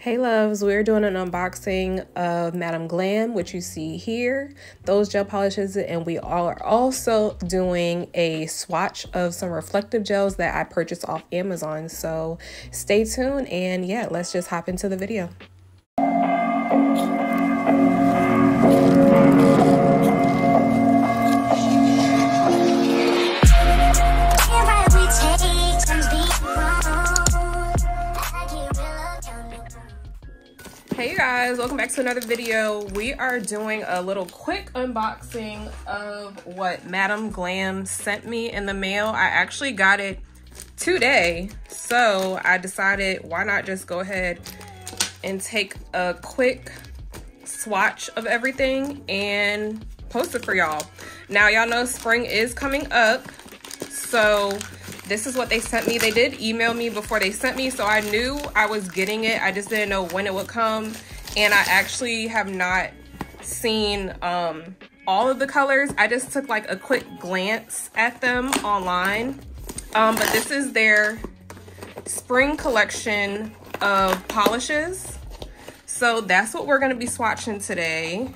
Hey loves, we're doing an unboxing of Madam Glam, which you see here, those gel polishes, and we are also doing a swatch of some reflective gels that I purchased off Amazon. So stay tuned and yeah, let's just hop into the video. Hey you guys, welcome back to another video. We are doing a little quick unboxing of what Madam Glam sent me in the mail. I actually got it today, so I decided why not just go ahead and take a quick swatch of everything and post it for y'all. Now y'all know spring is coming up, so this is what they sent me. They did email me before they sent me, so I knew I was getting it. I just didn't know when it would come. And I actually have not seen all of the colors. I just took like a quick glance at them online. But this is their spring collection of polishes. So that's what we're gonna be swatching today.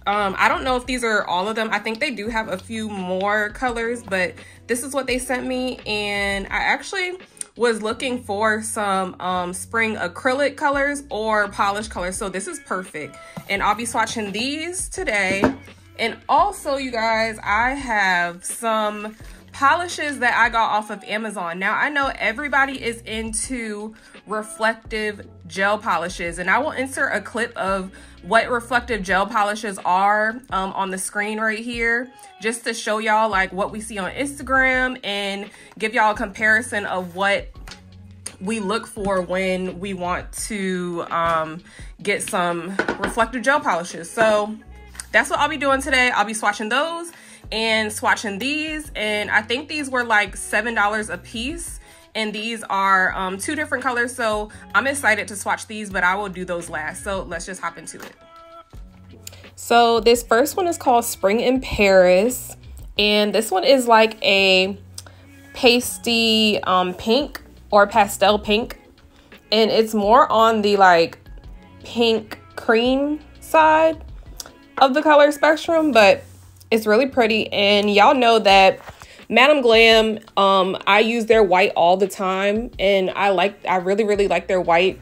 I don't know if these are all of them. I think they do have a few more colors, but this is what they sent me. And I actually was looking for some spring acrylic colors or polish colors. So this is perfect. And I'll be swatching these today. And also, you guys, I have some polishes that I got off of Amazon. Now, I know everybody is into reflective gel polishes, and I will insert a clip of what reflective gel polishes are on the screen right here, just to show y'all like what we see on Instagram and give y'all a comparison of what we look for when we want to get some reflective gel polishes. So that's what I'll be doing today. I'll be swatching those and swatching these, and I think these were like $7 a piece, and these are two different colors, so I'm excited to swatch these, but I will do those last. So let's just hop into it. So this first one is called Spring in Paris, and this one is like a pasty pink or pastel pink, and it's more on the like pink cream side of the color spectrum, but it's really pretty. And y'all know that Madam Glam, I use their white all the time, and I really like their white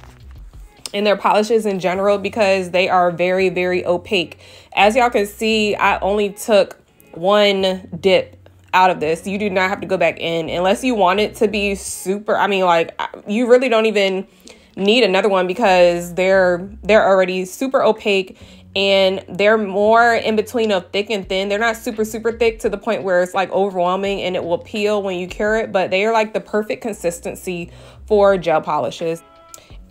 and their polishes in general because they are very, very opaque. As y'all can see, I only took one dip out of this. You do not have to go back in unless you want it to be super, I mean, like, you really don't even need another one because they're already super opaque, and they're more in between of thick and thin. They're not super thick to the point where it's like overwhelming and it will peel when you cure it, but they are like the perfect consistency for gel polishes.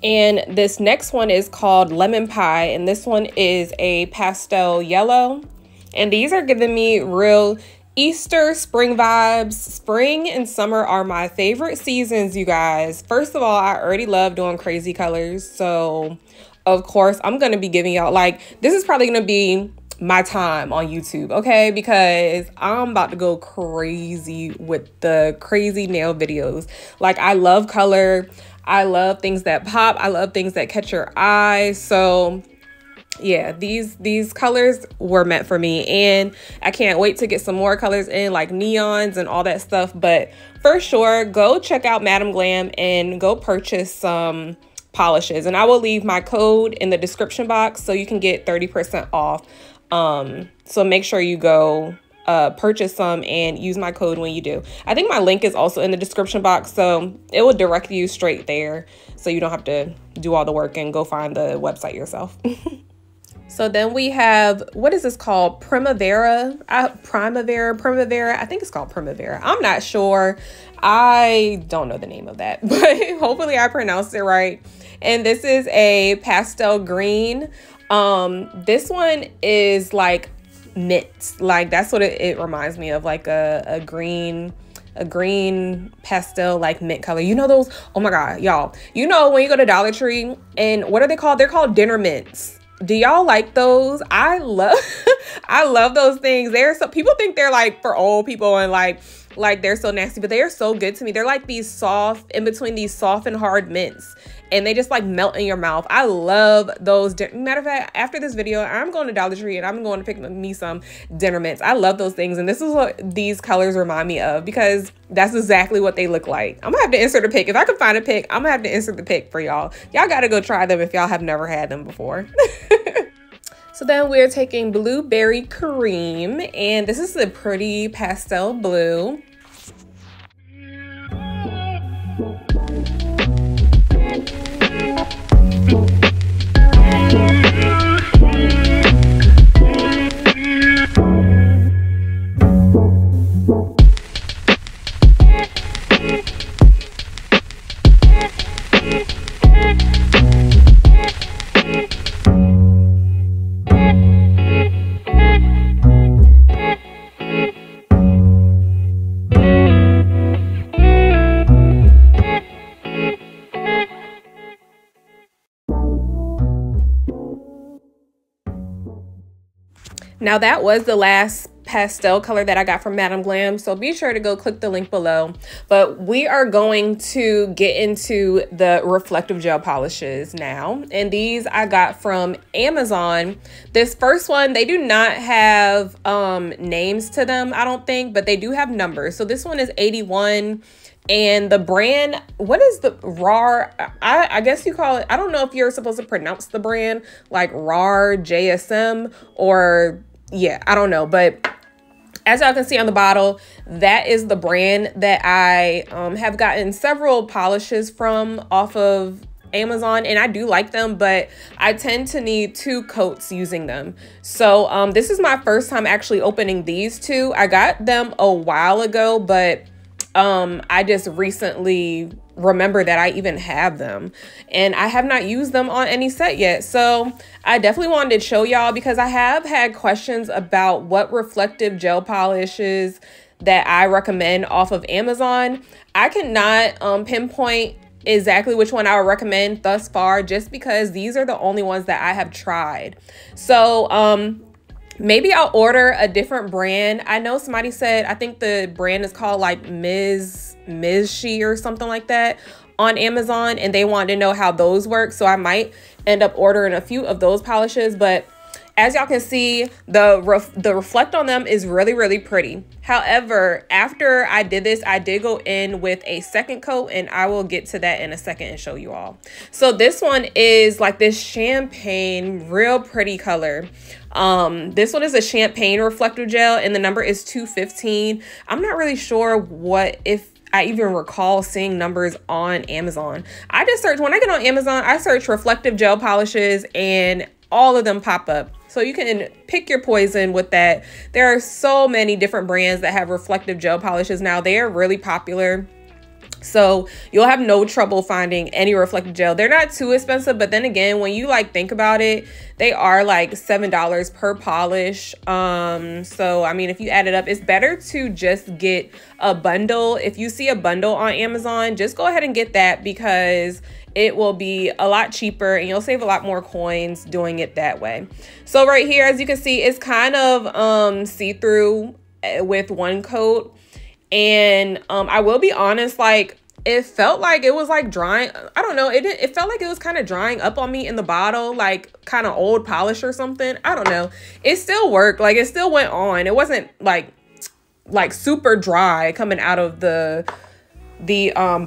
And this next one is called Lemon Pie, and this one is a pastel yellow, and these are giving me real Easter spring vibes. Spring and summer are my favorite seasons, you guys. First of all, I already love doing crazy colors, so of course I'm gonna be giving y'all, like, this is probably gonna be my time on YouTube, okay? Because I'm about to go crazy with the crazy nail videos. Like, I love color, I love things that pop, I love things that catch your eye. So yeah, these colors were meant for me, and I can't wait to get some more colors in, like neons and all that stuff. But for sure, go check out Madam Glam and go purchase some polishes, and I will leave my code in the description box so you can get 30% off. So make sure you go purchase some and use my code when you do. I think my link is also in the description box, so it will direct you straight there, so you don't have to do all the work and go find the website yourself. So then we have, what is this called? Primavera. Primavera. I think it's called Primavera. I'm not sure. I don't know the name of that, but hopefully I pronounced it right. And this is a pastel green. This one is like mint. Like, that's what it reminds me of, like a green pastel, like mint color. You know those? Oh my God, y'all. You know when you go to Dollar Tree, and what are they called? They're called dinner mints. Do y'all like those? I love I love those things. There's some people think they're like for old people, and like like they're so nasty, but they are so good to me. They're like these soft, in between these soft and hard mints, and they just like melt in your mouth. I love those. Matter of fact, after this video, I'm going to Dollar Tree and I'm going to pick me some dinner mints. I love those things, and this is what these colors remind me of, because that's exactly what they look like. I'm gonna have to insert a pic. If I can find a pic, I'm gonna have to insert the pic for y'all. Y'all gotta go try them if y'all have never had them before. So then we're taking Blueberry Cream, and this is a pretty pastel blue. Now that was the last pastel color that I got from Madam Glam, so be sure to go click the link below. But we are going to get into the reflective gel polishes now, and these I got from Amazon. This first one, they do not have names to them, I don't think, but they do have numbers. So this one is 81. And the brand, what is the RAR? I guess you call it, I don't know if you're supposed to pronounce the brand like RAR JSM, or yeah, I don't know. But as y'all can see on the bottle, that is the brand that I have gotten several polishes from off of Amazon, and I do like them, but I tend to need 2 coats using them. So this is my first time actually opening these 2. I got them a while ago, but I just recently remember that I even have them, and I have not used them on any set yet. So I definitely wanted to show y'all, because I have had questions about what reflective gel polishes that I recommend off of Amazon. I cannot pinpoint exactly which one I would recommend thus far, just because these are the only ones that I have tried. So maybe I'll order a different brand. I know somebody said, I think the brand is called like Ms. She or something like that on Amazon, and they wanted to know how those work. So I might end up ordering a few of those polishes. But as y'all can see, the reflect on them is really, really pretty. However, after I did this, I did go in with a second coat, and I will get to that in a second and show you all. So this one is like this champagne, real pretty color. This one is a champagne reflective gel, and the number is 215. I'm not really sure if I even recall seeing numbers on Amazon. I just search, when I get on Amazon, I search reflective gel polishes and all of them pop up. So you can pick your poison with that. There are so many different brands that have reflective gel polishes now. They are really popular. So you'll have no trouble finding any reflective gel. They're not too expensive, but then again, when you like think about it, they are like $7 per polish. So I mean, if you add it up, it's better to just get a bundle. If you see a bundle on Amazon, just go ahead and get that, because it will be a lot cheaper and you'll save a lot more coins doing it that way. So right here, as you can see, it's kind of see-through with one coat. And I will be honest, like, it felt like it was like drying. I don't know. It felt like it was kind of drying up on me in the bottle, like kind of old polish or something. I don't know. It still worked. Like, it still went on. It wasn't like super dry coming out of the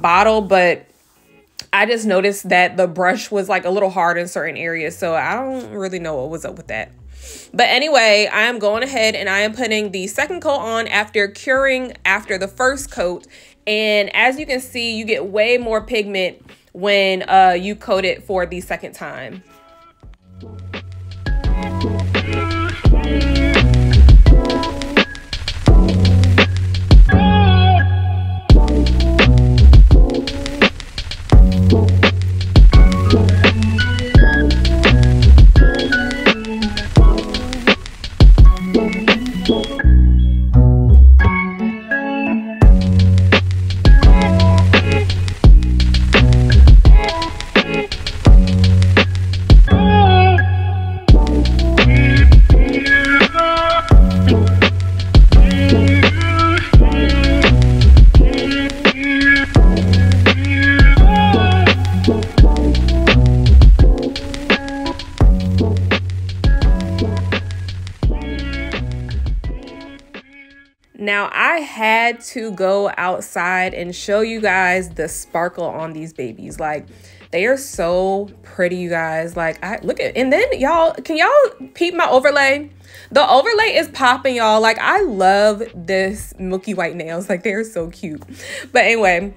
bottle, but I just noticed that the brush was like a little hard in certain areas. So I don't really know what was up with that. But anyway, I am going ahead and I am putting the second coat on after curing after the first coat. And as you can see, you get way more pigment when you coat it for the second time. Now, I had to go outside and show you guys the sparkle on these babies. Like, they are so pretty, you guys. Like, look at, and then y'all, can y'all peep my overlay? The overlay is popping, y'all. Like, I love this milky white nails. Like, they're so cute. But anyway,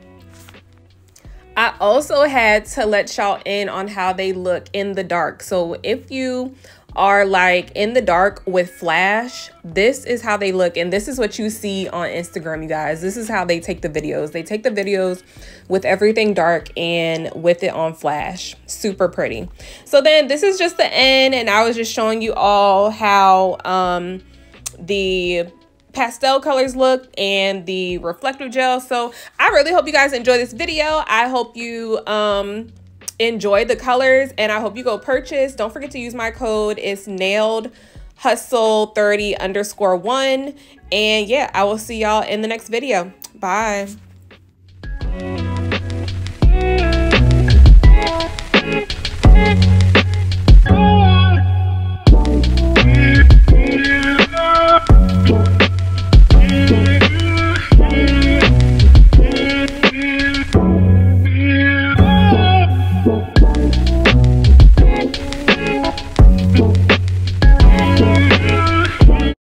I also had to let y'all in on how they look in the dark. So if you are like in the dark with flash, this is how they look, and this is what you see on Instagram, you guys. This is how they take the videos. They take the videos with everything dark and with it on flash. Super pretty. So then this is just the end, and I was just showing you all how the pastel colors look and the reflective gel. So I really hope you guys enjoy this video. I hope you enjoy the colors, and I hope you go purchase. Don't forget to use my code. It's nailedhustle30_1. And yeah, I will see y'all in the next video. Bye.